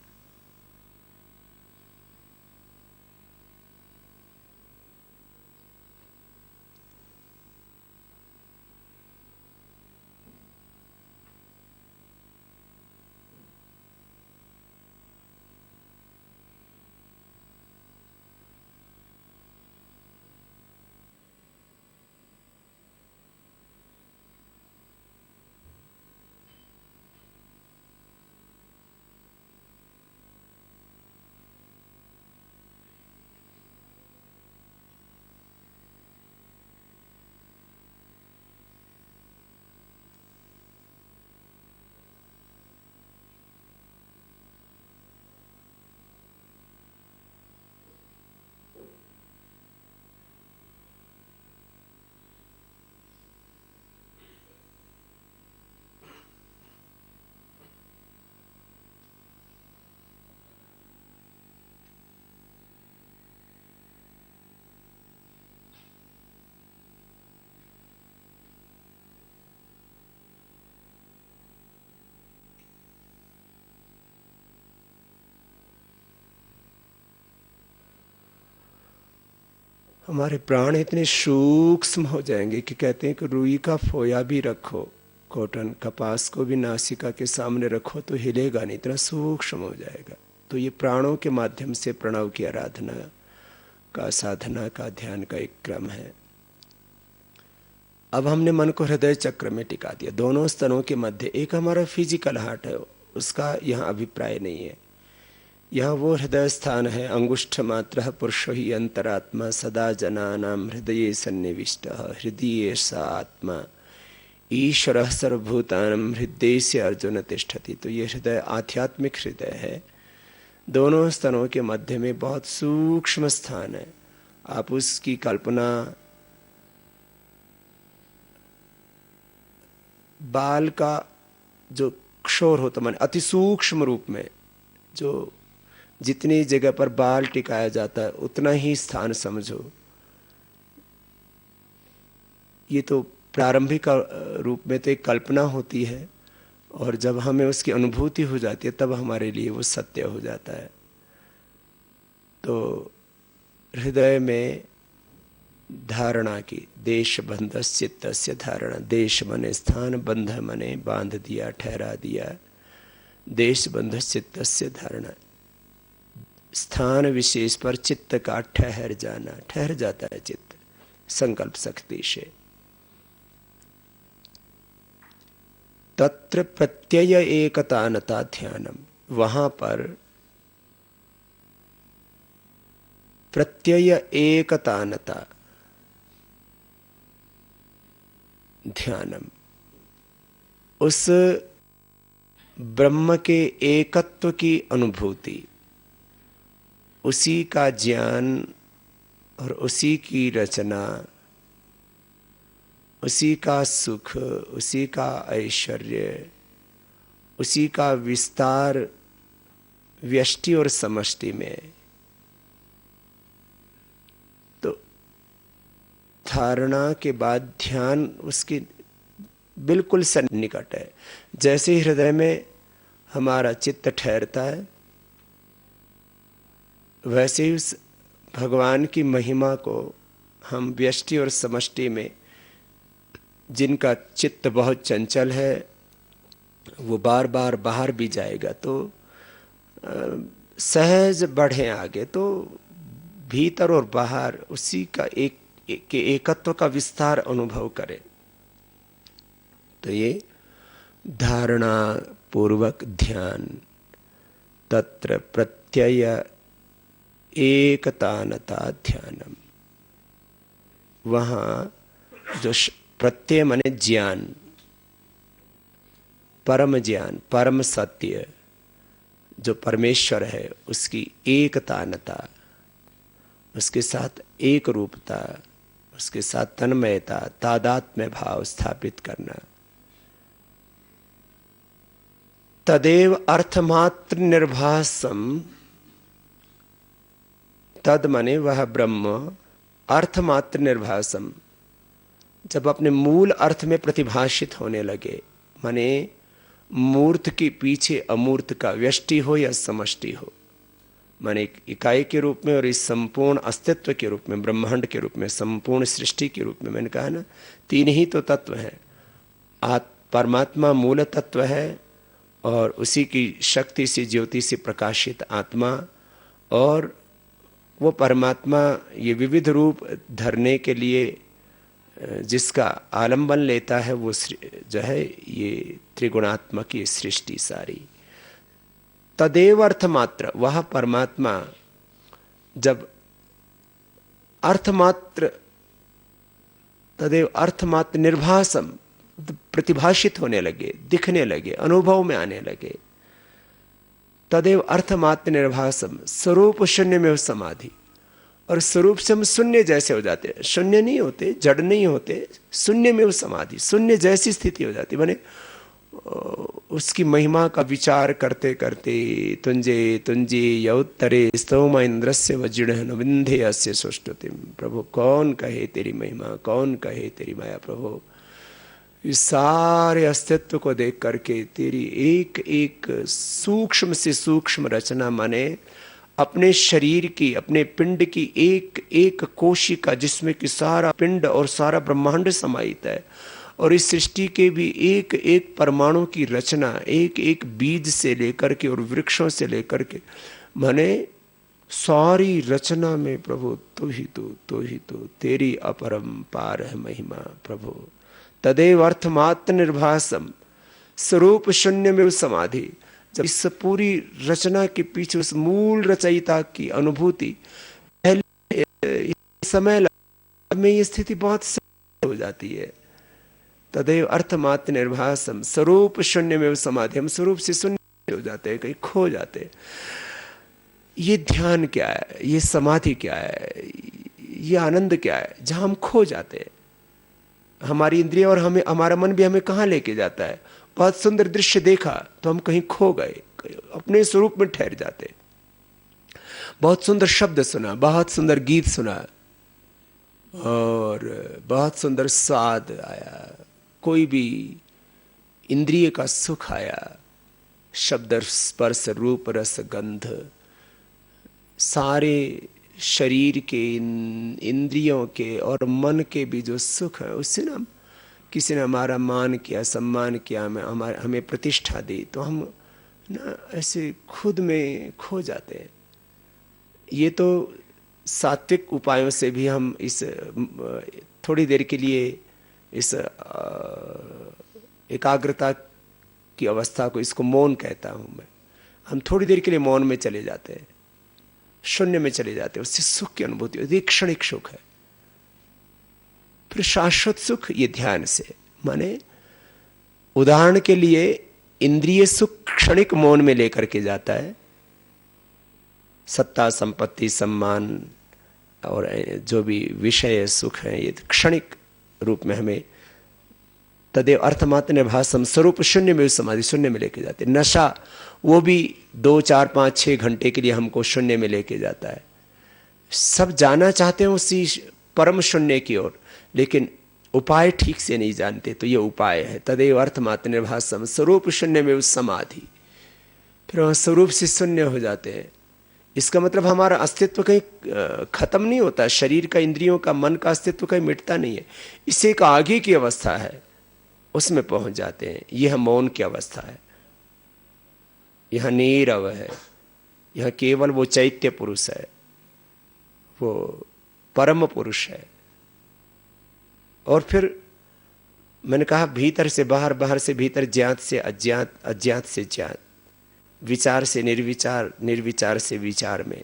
Speaker 1: हमारे प्राण इतने सूक्ष्म हो जाएंगे कि कहते हैं कि रुई का फोया भी रखो, कॉटन कपास को भी नासिका के सामने रखो तो हिलेगा नहीं, इतना सूक्ष्म हो जाएगा। तो ये प्राणों के माध्यम से प्रणव की आराधना का, साधना का, ध्यान का एक क्रम है। अब हमने मन को हृदय चक्र में टिका दिया, दोनों स्तनों के मध्य। एक हमारा फिजिकल हार्ट है, उसका यहाँ अभिप्राय नहीं है। यह वो हृदय स्थान है, अंगुष्ठ मात्र पुरुषो ही अंतरात्मा सदा जनानां हृदये सन्निविष्ट, हृदय सा आत्मा ईश्वर सर्वभूतानां हृदय से अर्जुन तिष्ठति। तो ये हृदय आध्यात्मिक हृदय है, दोनों स्तनों के मध्य में बहुत सूक्ष्म स्थान है। आप उसकी कल्पना बाल का जो क्षोर होता, माने अति सूक्ष्म रूप में जो जितनी जगह पर बाल टिकाया जाता है उतना ही स्थान समझो। ये तो प्रारंभिक रूप में तो एक कल्पना होती है, और जब हमें उसकी अनुभूति हो जाती है तब हमारे लिए वो सत्य हो जाता है। तो हृदय में धारणा की, देश बंध चित्तस्य धारणा, देश मने स्थान, बंध मने बांध दिया, ठहरा दिया, देश बंध चित्तस्य धारणा, स्थान विशेष पर चित्त का ठहर जाना, ठहर जाता है चित्त संकल्प शक्ति से। तत्र प्रत्यय एकतानता ध्यानम, वहां पर प्रत्यय एकतानता ध्यानम, उस ब्रह्म के एकत्व की अनुभूति, उसी का ज्ञान और उसी की रचना, उसी का सुख, उसी का ऐश्वर्य, उसी का विस्तार व्यष्टि और समष्टि में। तो धारणा के बाद ध्यान उसकी बिल्कुल सन्निकट है। जैसे ही हृदय में हमारा चित्त ठहरता है, वैसे ही उस भगवान की महिमा को हम व्यष्टि और समष्टि में, जिनका चित्त बहुत चंचल है, वो बार बार बाहर भी जाएगा तो सहज बढ़े आगे, तो भीतर और बाहर उसी का के एकत्व का विस्तार अनुभव करें। तो ये धारणा पूर्वक ध्यान, तत्र प्रत्यय एकतानता ध्यानम, वहाँ जो प्रत्यय माने ज्ञान, परम ज्ञान, परम सत्य जो परमेश्वर है, उसकी एकतानता, उसके साथ एक रूपता, उसके साथ तन्मयता, तादात्म्य भाव स्थापित करना, तदेव अर्थमात्र निर्भासम, तद माने वह ब्रह्म, अर्थमात्र निर्भासम, जब अपने मूल अर्थ में प्रतिभाषित होने लगे, माने मूर्त के पीछे अमूर्त का व्यष्टि हो या समष्टि हो, माने एक इकाई के रूप में और इस संपूर्ण अस्तित्व के रूप में, ब्रह्मांड के रूप में, संपूर्ण सृष्टि के रूप में, मैंने कहा ना तीन ही तो तत्व हैं। परमात्मा मूल तत्व है और उसी की शक्ति से, ज्योति से प्रकाशित आत्मा, और वो परमात्मा ये विविध रूप धरने के लिए जिसका आलंबन लेता है वो जो है ये त्रिगुणात्मक ये सृष्टि सारी। तदेव अर्थमात्र, वह परमात्मा जब अर्थमात्र, तदेव अर्थमात्र निर्भासम, प्रतिभाषित होने लगे, दिखने लगे, अनुभव में आने लगे। तदेव अर्थमात्र निर्भासम स्वरूप शून्य में समाधि, और स्वरूप से हम शून्य जैसे हो जाते हैं, शून्य नहीं होते, जड़ नहीं होते, शून्य में समाधि, शून्य जैसी स्थिति हो जाती, माने उसकी महिमा का विचार करते करते तुंजे तुंजे यौत्तरे स्तोम इंद्रस्य वज्रण विंधे अस्य सुष्टुतिम। प्रभु कौन कहे तेरी महिमा, कौन कहे तेरी माया। प्रभु इस सारे अस्तित्व को देख करके तेरी एक एक सूक्ष्म से सूक्ष्म रचना, माने अपने शरीर की, अपने पिंड की एक एक कोशिका जिसमें कि सारा पिंड और सारा ब्रह्मांड समाहित है, और इस सृष्टि के भी एक एक परमाणु की रचना, एक एक बीज से लेकर के और वृक्षों से लेकर के, माने सारी रचना में प्रभु तू ही तू, तेरी अपरंपार है महिमा। प्रभु तदेव अर्थमात्र निर्भासम स्वरूप शून्य में समाधि, जब इस पूरी रचना के पीछे उस मूल रचयिता की अनुभूति, पहले समय में ये स्थिति बहुत हो जाती है। तदेव अर्थमात्र निर्भासम स्वरूप शून्य में समाधि, हम स्वरूप से शून्य हो जाते हैं, कहीं खो जाते हैं। ये ध्यान क्या है, ये समाधि क्या है, ये आनंद क्या है, जहां हम खो जाते हैं। हमारी इंद्रिय और हमें, हमारा मन भी हमें कहाँ लेके जाता है। बहुत सुंदर दृश्य देखा तो हम कहीं खो गए, अपने स्वरूप में ठहर जाते। बहुत सुंदर शब्द सुना, बहुत सुंदर गीत सुना और बहुत सुंदर स्वाद आया, कोई भी इंद्रिय का सुख आया, शब्द स्पर्श रूप रस गंध, सारे शरीर के, इंद्रियों के और मन के भी जो सुख है, उससे ना किसी ने हमारा मान किया, सम्मान किया, हमें प्रतिष्ठा दी, तो हम ना ऐसे खुद में खो जाते हैं। ये तो सात्विक उपायों से भी हम इस थोड़ी देर के लिए इस एकाग्रता की अवस्था को, इसको मौन कहता हूँ मैं, हम थोड़ी देर के लिए मौन में चले जाते हैं, शून्य में चले जाते हैं, उससे सुख की अनुभूति होती है, क्षणिक सुख है। फिर शाश्वत सुख ये ध्यान से, माने उदाहरण के लिए इंद्रिय सुख क्षणिक मौन में लेकर के जाता है, सत्ता संपत्ति सम्मान और जो भी विषय सुख है ये क्षणिक रूप में हमें तदेव अर्थमात्र निर्भासम स्वरूप शून्य में समाधि, शून्य में लेके जाते। नशा वो भी 2, 4, 5, 6 घंटे के लिए हमको शून्य में लेके जाता है। सब जाना चाहते हैं उसी परम शून्य की ओर, लेकिन उपाय ठीक से नहीं जानते, तो ये उपाय है तदेव अर्थमात्र निर्भासम स्वरूप शून्य में समाधि। फिर वहाँ स्वरूप से शून्य हो जाते हैं। इसका मतलब हमारा अस्तित्व कहीं खत्म नहीं होता, शरीर का, इंद्रियों का, मन का अस्तित्व कहीं मिटता नहीं है। इससे एक आगे की अवस्था है, उसमें पहुंच जाते हैं। यह मौन की अवस्था है, यह नीरव है, यह केवल वो चैत्य पुरुष है, वो परम पुरुष है। और फिर मैंने कहा भीतर से बाहर, बाहर से भीतर, ज्ञात से अज्ञात, अज्ञात से ज्ञात, विचार से निर्विचार, निर्विचार से विचार में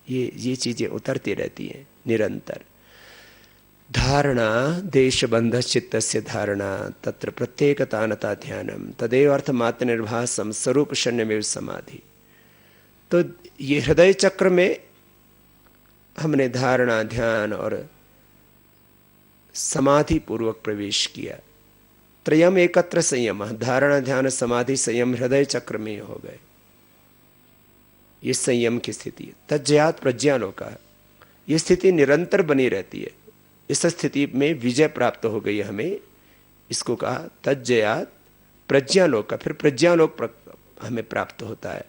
Speaker 1: ये चीजें उतरती रहती हैं निरंतर। धारणा देश बंध चित्त से धारणा तत्र प्रत्येकतानता ध्यानम तदेव अर्थमात्र निर्भासम स्वरूप शून्य में समाधि। तो ये हृदय चक्र में हमने धारणा, ध्यान और समाधि पूर्वक प्रवेश किया। त्रयम एकत्र संयम, धारणा ध्यान समाधि संयम हृदय चक्र में हो गए, ये संयम की स्थिति है। तज्जयात प्रज्ञालोका, ये स्थिति निरंतर बनी रहती है। इस स्थिति में विजय प्राप्त हो गई हमें, इसको कहा तज्जयात प्रज्ञालोक। फिर प्रज्ञालोक हमें प्राप्त होता है,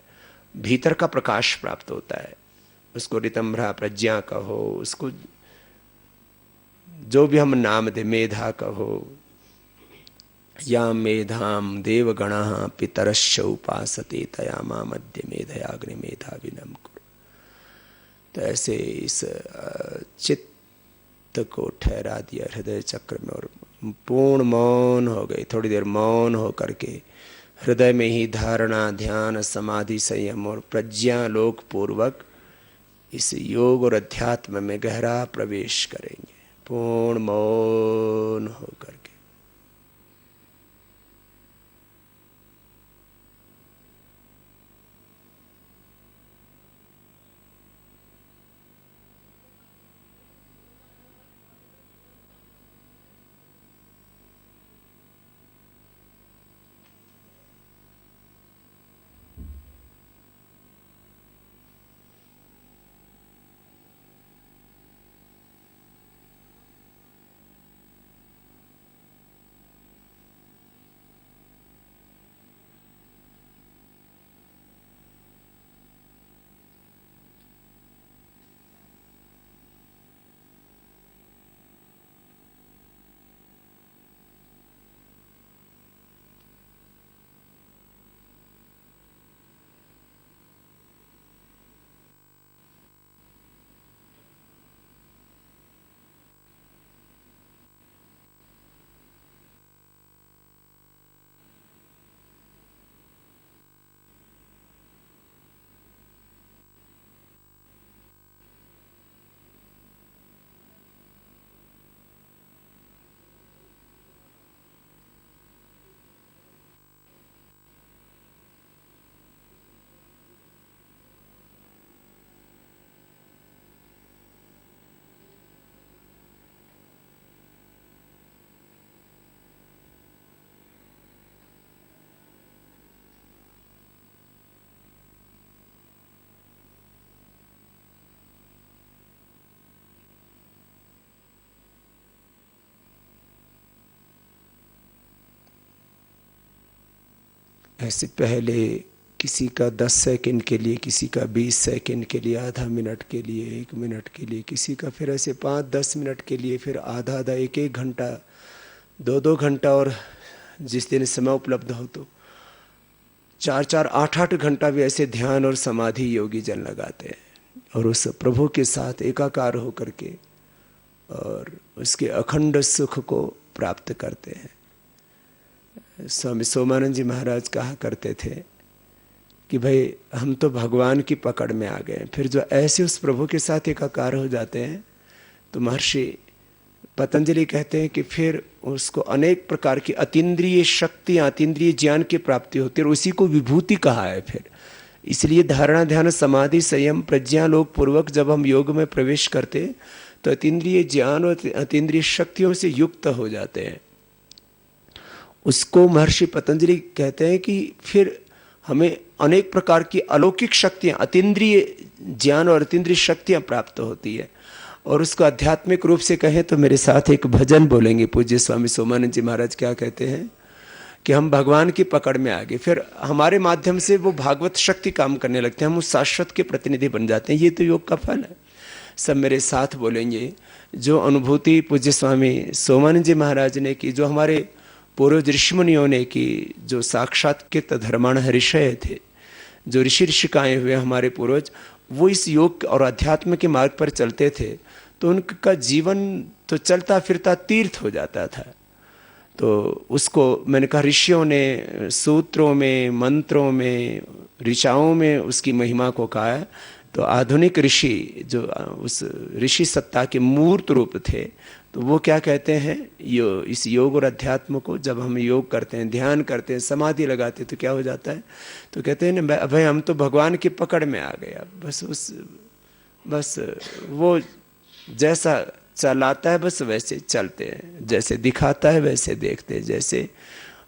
Speaker 1: भीतर का प्रकाश प्राप्त होता है। उसको ऋतंभ्रा प्रज्ञा कहो, उसको जो भी हम नाम दे, मेधा कहो, या मेधाम देवगणः पितरश्च उपासते तया मा मध्य मेधयाग्नि मेधा विनम कुरु। तो ऐसे इस चित्त को ठहरा दिया हृदय चक्र में और पूर्ण मौन हो गई। थोड़ी देर मौन हो करके हृदय में ही धारणा ध्यान समाधि संयम और प्रज्ञालोक पूर्वक इस योग और अध्यात्म में गहरा प्रवेश करेंगे, पूर्ण मौन हो करके। ऐसे पहले किसी का 10 सेकंड के लिए, किसी का 20 सेकंड के लिए, आधा मिनट के लिए, 1 मिनट के लिए, किसी का फिर ऐसे 5-10 मिनट के लिए, फिर आधा आधा 1-1 घंटा, 2-2 घंटा, और जिस दिन समय उपलब्ध हो तो 4-4, 8-8 घंटा भी ऐसे ध्यान और समाधि योगी जन लगाते हैं और उस प्रभु के साथ एकाकार होकर के और उसके अखंड सुख को प्राप्त करते हैं। स्वामी सोमानंद जी महाराज कहा करते थे कि भाई हम तो भगवान की पकड़ में आ गए। फिर जो ऐसे उस प्रभु के साथ एकाकार हो जाते हैं तो महर्षि पतंजलि कहते हैं कि फिर उसको अनेक प्रकार की अतीन्द्रिय शक्तियाँ, अतीन्द्रिय ज्ञान की प्राप्ति होती है और उसी को विभूति कहा है। फिर इसलिए धारणा ध्यान समाधि संयम प्रज्ञालोक पूर्वक जब हम योग में प्रवेश करते तो अतीन्द्रिय ज्ञान और अतीन्द्रिय शक्तियों से युक्त हो जाते हैं। उसको महर्षि पतंजलि कहते हैं कि फिर हमें अनेक प्रकार की अलौकिक शक्तियाँ, अतीन्द्रिय ज्ञान और अतीन्द्रिय शक्तियाँ प्राप्त होती है। और उसको आध्यात्मिक रूप से कहें तो मेरे साथ एक भजन बोलेंगे। पूज्य स्वामी सोमानंद जी महाराज क्या कहते हैं कि हम भगवान की पकड़ में आ गए, फिर हमारे माध्यम से वो भागवत शक्ति काम करने लगते हैं, हम उस शाश्वत के प्रतिनिधि बन जाते हैं। ये तो योग का फल है। सब मेरे साथ बोलेंगे। जो अनुभूति पूज्य स्वामी सोमानंद जी महाराज ने की, जो हमारे पूर्व ऋषिमुनियों ने की, जो साक्षात्कृत धर्माण ऋषय थे, जो ऋषि ऋषिकाएँ हुए हमारे पूर्वज, वो इस योग और अध्यात्म के मार्ग पर चलते थे तो उनका जीवन तो चलता फिरता तीर्थ हो जाता था। तो उसको मैंने कहा ऋषियों ने सूत्रों में, मंत्रों में, ऋचाओं में उसकी महिमा को कहा है। तो आधुनिक ऋषि जो उस ऋषि सत्ता के मूर्त रूप थे, तो वो क्या कहते हैं, इस योग और अध्यात्म को जब हम योग करते हैं, ध्यान करते हैं, समाधि लगाते हैं तो क्या हो जाता है, तो कहते हैं ना भाई हम तो भगवान की पकड़ में आ गए। बस वो जैसा चलाता है बस वैसे चलते हैं, जैसे दिखाता है वैसे देखते हैं। जैसे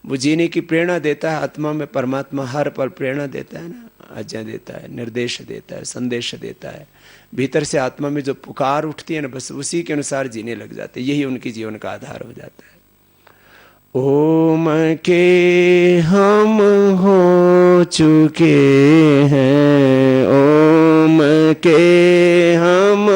Speaker 1: वो जीने की प्रेरणा देता है आत्मा में, परमात्मा हर पल प्रेरणा देता है ना, आज्ञा देता है, निर्देश देता है, संदेश देता है। भीतर से आत्मा में जो पुकार उठती है ना, बस उसी के अनुसार जीने लग जाते हैं। यही उनकी जीवन का आधार हो जाता है। ओम के हम हो चुके हैं, ओम के हम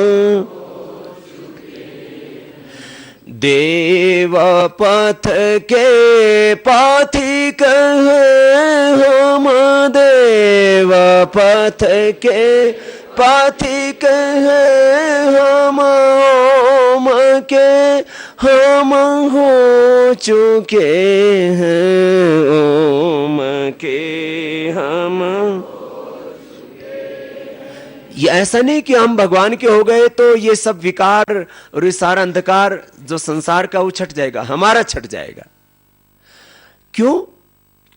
Speaker 1: देव पथ के पाथिक हैं हम, देव पथ के पाथिक हैं हम, ओम के हम हो चुके हैं, ओम के हम। ये ऐसा नहीं कि हम भगवान के हो गए तो ये सब विकार और ये सारा अंधकार जो संसार का वो छट जाएगा, हमारा छट जाएगा। क्यों?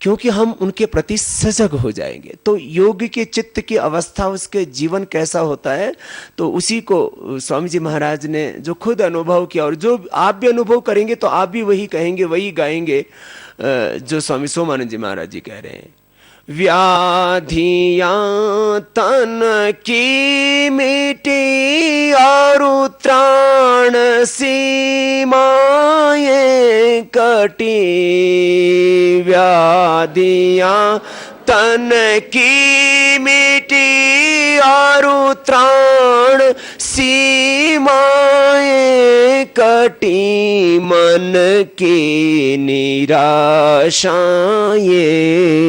Speaker 1: क्योंकि हम उनके प्रति सजग हो जाएंगे। तो योग के चित्त की अवस्था, उसके जीवन कैसा होता है, तो उसी को स्वामी जी महाराज ने जो खुद अनुभव किया, और जो आप भी अनुभव करेंगे तो आप भी वही कहेंगे, वही गाएंगे जो स्वामी सोमानंद जी महाराज जी कह रहे हैं। व्याधियां तन की मिटी और त्राण सीमाएं कटी, व्याधियां तन की मिटी और त्राण सीमाएं कटी, मन की निराशाएं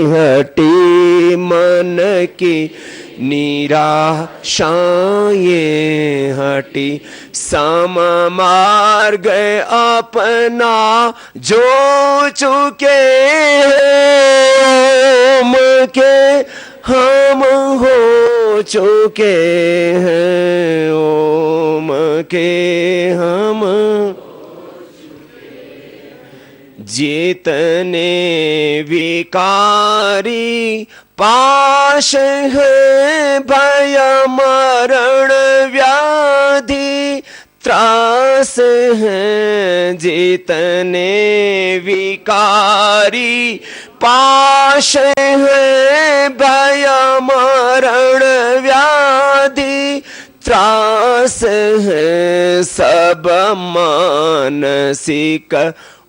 Speaker 1: हटी, मन की निराशाएं हटी, सम मार्ग अपना जो चुके ओम के हम हो चुके हैं, ओम के हम। जितने विकारी पाश है भय मरण व्याधि त्रास है, जितने विकारी पाश है भय मरण व्याधि त्रास है, सब मानसिक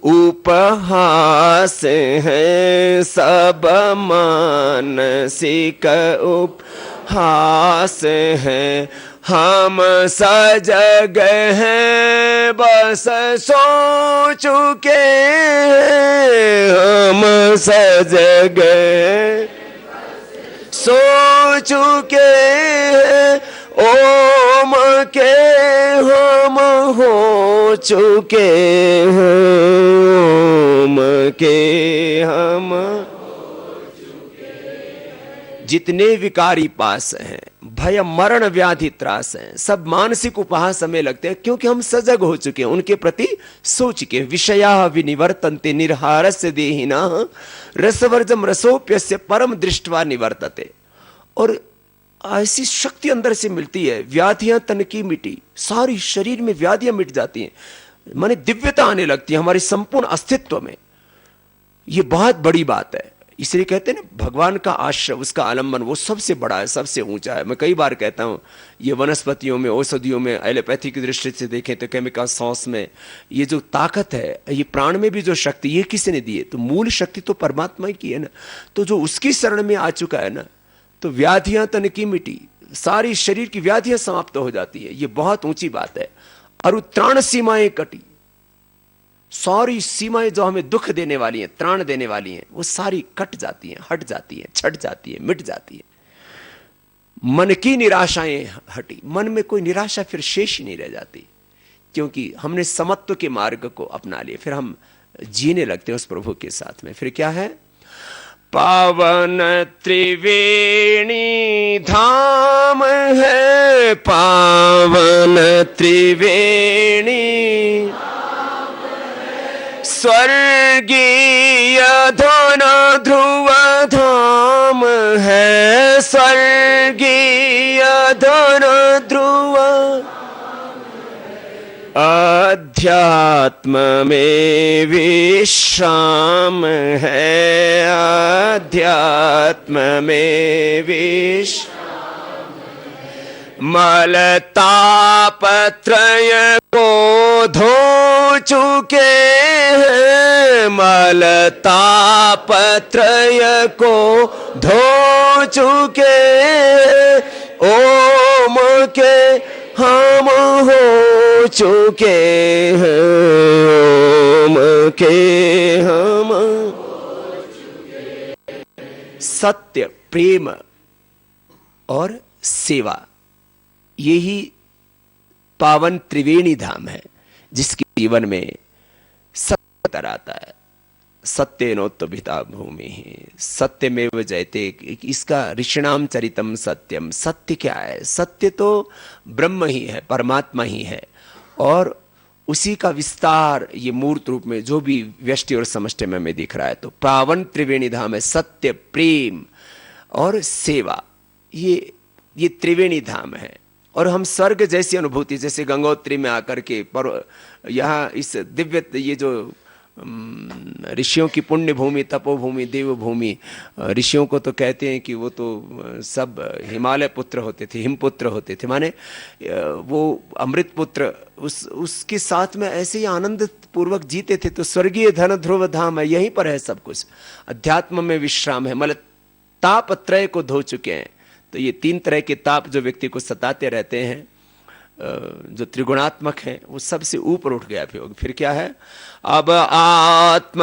Speaker 1: उपहास है, सब मानसिक उपहास है, हम सजग हैं बस सो चुके हैं, हम सजग सो चुके हैं, ओम के हम हो चुके हैं, ओम के हम। जितने विकारी पास हैं, भय मरण व्याधि त्रास हैं, सब मानसिक उपहास हमें लगते हैं, क्योंकि हम सजग हो चुके हैं, उनके प्रति सोच के। विषया विनिवर्तन्ते निर्हारस्य देहिनः रसवर्जम रसोप्यस्य परम दृष्ट्वा निवर्तते। और ऐसी शक्ति अंदर से मिलती है, व्याधियां तन की मिटी, सारी शरीर में व्याधियां मिट जाती हैं, माने दिव्यता आने लगती है हमारे संपूर्ण अस्तित्व में। ये बहुत बड़ी बात है। इसलिए कहते हैं ना, भगवान का आश्रय, उसका आलंबन वो सबसे बड़ा है, सबसे ऊंचा है। मैं कई बार कहता हूं, ये वनस्पतियों में, औषधियों में, एलोपैथी की दृष्टि से देखें तो केमिकल सॉस में ये जो ताकत है, ये प्राण में भी जो शक्ति, ये किसने दी है? तो मूल शक्ति तो परमात्मा की है ना। तो जो उसकी शरण में आ चुका है ना, तो व्याधियां तन की मिटी, सारी शरीर की व्याधियां समाप्त हो जाती है। ये बहुत ऊंची बात है। और त्राण सीमाएं कटी, सारी सीमाएं जो हमें दुख देने वाली हैं, त्राण देने वाली हैं, वो सारी कट जाती हैं, हट जाती हैं, छट जाती हैं, मिट जाती हैं। मन की निराशाएं हटी, मन में कोई निराशा फिर शेष ही नहीं रह जाती, क्योंकि हमने समत्व के मार्ग को अपना लिया। फिर हम जीने लगते हैं उस प्रभु के साथ में। फिर क्या है? पावन त्रिवेणी धाम है, पावन त्रिवेणी स्वर्गीय धन ध्रुव धाम है, स्वर्गीय धन ध्रुव अध्यात्म में विश्राम है, अध्यात्म में विश्राम, मलतापत्रय को धो चुके हैं, मलतापत्रय को धो चुके, ओम के हम हो चुके हैं, ओम के हम सत्य, प्रेम और सेवा, यही पावन त्रिवेणी धाम है जिसके जीवन में सत्य आता है। सत्येनोत्तभिता भूमि, सत्यमेव जयते, इसका ऋषिणाम चरितम सत्यम। सत्य क्या है? सत्य तो ब्रह्म ही है, परमात्मा ही है, और उसी का विस्तार ये मूर्त रूप में जो भी व्यष्टि और समष्टि में हमें दिख रहा है। तो पावन त्रिवेणी धाम है, सत्य, प्रेम और सेवा, ये त्रिवेणी धाम है। और हम स्वर्ग जैसी अनुभूति, जैसे गंगोत्री में आकर के पर यहाँ इस दिव्य, ये जो ऋषियों की पुण्य भूमि, तपोभूमि, देवभूमि, ऋषियों को तो कहते हैं कि वो तो सब हिमालय पुत्र होते थे, हिमपुत्र होते थे, माने वो अमृत पुत्र, उसके साथ में ऐसे ही आनंद पूर्वक जीते थे। तो स्वर्गीय धन ध्रुव धाम है, यहीं पर है सब कुछ। अध्यात्म में विश्राम है, मतलब तापत्रय को धो चुके हैं। तो ये 3 तरह के ताप जो व्यक्ति को सताते रहते हैं, जो त्रिगुणात्मक है, वो सबसे ऊपर उठ गया। फिर क्या है? अब आत्मनिर्मल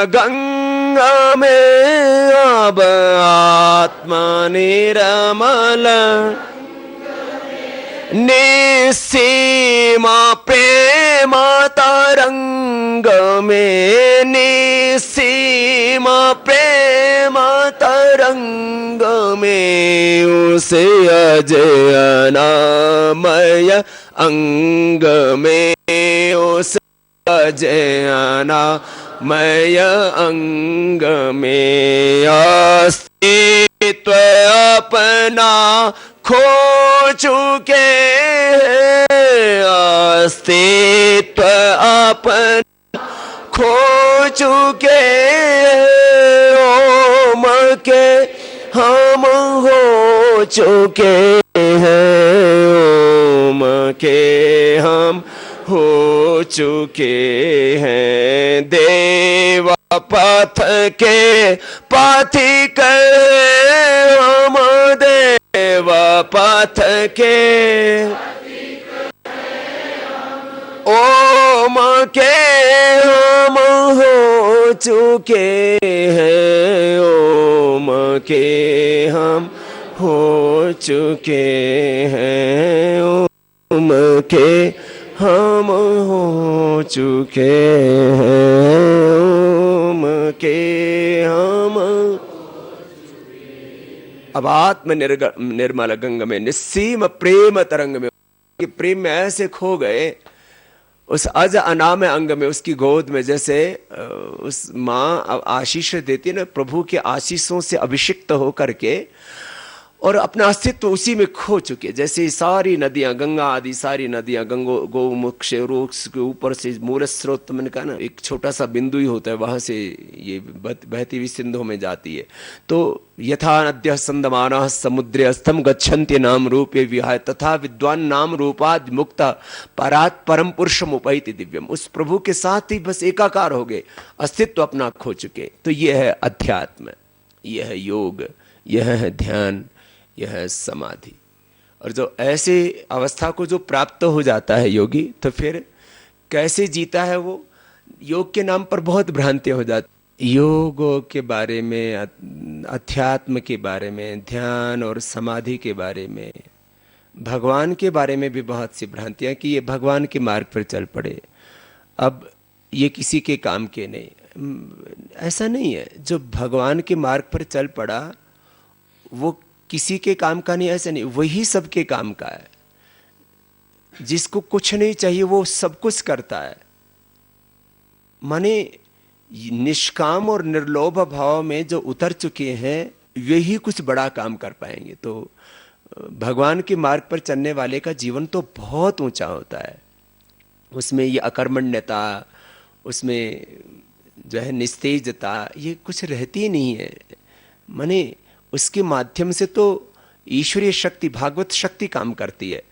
Speaker 1: गंगा में, अब आत्मनिर्मल निसीमा प्रेम तरंग में, निसीमा प्रेम तरंग में, उसे अजय अनामय अंग में, उसे अजय अनामय अंग में, अस्तित्व अपना खो चुके हैं, अस्तित्व अपना खो चुके हैं, ओम के हम हो चुके हैं, ओम के हम हो चुके हैं। देव पथ के पथिक हम, देव पथ के ओम के हम हो चुके हैं, ओम के हम हो चुके हैं, ओम के हम हो चुके हैं, ओम के हम। अब आत्म निर्मल गंग में, निस्सीम प्रेम तरंग में, प्रेम में ऐसे खो गए उस अज अनाम अंग में, उसकी गोद में, जैसे उस माँ आशीष देती है ना, प्रभु के आशीषों से अभिषिक्त होकर के, और अपना अस्तित्व उसी में खो चुके। जैसे सारी नदियां, गंगा आदि सारी नदियां, गौमुख से वृक्ष के ऊपर से मूल स्रोत, मैंने कहा ना, एक छोटा सा बिंदु ही होता है, वहां से ये बहती हुई सिंधु में जाती है। तो यथा नद्यः संदमानः समुद्रे अस्थम गच्छन्ति नाम रूपे विहाय, तथा विद्वान नाम रूपाद मुक्त परात् परम पुरुषम उपैति दिव्यम। उस प्रभु के साथ ही बस एकाकार हो गए, अस्तित्व अपना खो चुके। तो यह है अध्यात्म, यह है योग, यह है ध्यान, यह है समाधि। और जो ऐसे अवस्था को जो प्राप्त हो जाता है योगी, तो फिर कैसे जीता है वो? योग के नाम पर बहुत भ्रांतियां हो जाती, योग के बारे में, अध्यात्म के बारे में, ध्यान और समाधि के बारे में, भगवान के बारे में भी बहुत सी भ्रांतियां कि ये भगवान के मार्ग पर चल पड़े, अब ये किसी के काम के नहीं। ऐसा नहीं है, जो भगवान के मार्ग पर चल पड़ा वो किसी के काम का नहीं, ऐसा नहीं, वही सबके काम का है। जिसको कुछ नहीं चाहिए वो सब कुछ करता है। माने निष्काम और निर्लोभ भाव में जो उतर चुके हैं, यही कुछ बड़ा काम कर पाएंगे। तो भगवान के मार्ग पर चलने वाले का जीवन तो बहुत ऊंचा होता है। उसमें ये अकर्मण्यता, उसमें जो है निस्तेजता, ये कुछ रहती ही नहीं है। माने उसके माध्यम से तो ईश्वरीय शक्ति, भागवत शक्ति काम करती है।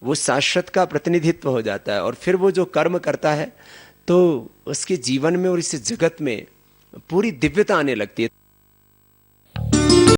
Speaker 1: वो शाश्वत का प्रतिनिधित्व हो जाता है, और फिर वो जो कर्म करता है तो उसके जीवन में और इस जगत में पूरी दिव्यता आने लगती है।